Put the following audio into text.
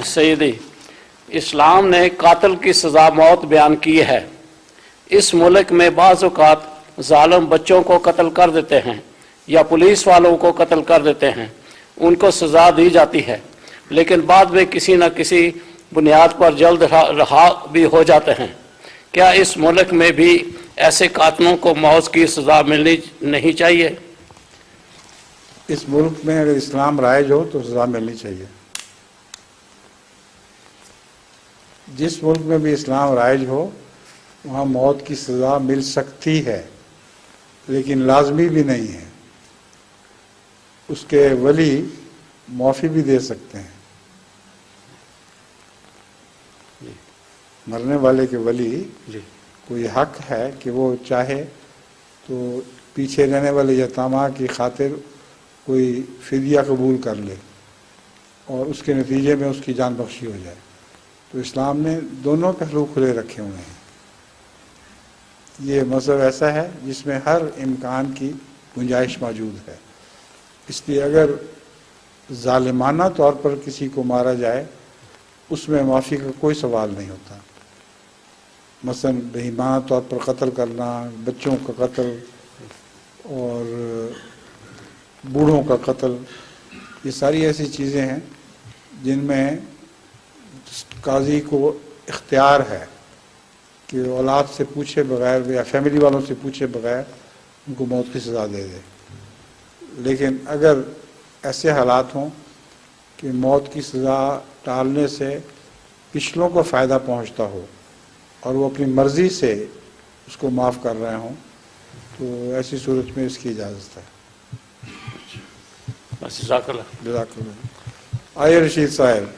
सईदी, इस्लाम ने कातिल की सज़ा मौत बयान की है। इस मुल्क में बाज़ औक़ात ज़ालिम बच्चों को कत्ल कर देते हैं या पुलिस वालों को कत्ल कर देते हैं, उनको सज़ा दी जाती है, लेकिन बाद में किसी न किसी बुनियाद पर जल्द रहा भी हो जाते हैं। क्या इस मुल्क में भी ऐसे कातिलों को मौत की सज़ा मिलनी नहीं चाहिए? इस मुल्क में अगर इस्लाम राइज हो तो सज़ा मिलनी चाहिए। जिस मुल्क में भी इस्लाम राइज हो वहाँ मौत की सज़ा मिल सकती है, लेकिन लाजमी भी नहीं है। उसके वली माफ़ी भी दे सकते हैं। मरने वाले के वली कोई हक है कि वो चाहे तो पीछे रहने वाले यतामा की खातिर कोई फिदिया कबूल कर ले और उसके नतीजे में उसकी जान बख्शी हो जाए। तो इस्लाम ने दोनों पहलू खुले रखे हुए हैं। ये मज़हब ऐसा है जिसमें हर इम्कान की गुंजाइश मौजूद है। इसलिए अगर ज़ालिमाना तौर पर किसी को मारा जाए उसमें माफ़ी का कोई सवाल नहीं होता। मसलन बेईमाना तौर पर कत्ल करना, बच्चों का कत्ल और बूढ़ों का कत्ल, ये सारी ऐसी चीज़ें हैं जिनमें काजी को इख्तियार है कि औलाद से पूछे बगैर या फैमिली वालों से पूछे बगैर उनको मौत की सज़ा दे दे। लेकिन अगर ऐसे हालात हों कि मौत की सज़ा टालने से पिछलों को फ़ायदा पहुंचता हो और वो अपनी मर्ज़ी से उसको माफ़ कर रहे हों, तो ऐसी सूरत में इसकी इजाज़त है। बस जज़ाकल्लाह। आइए रशीद साहब।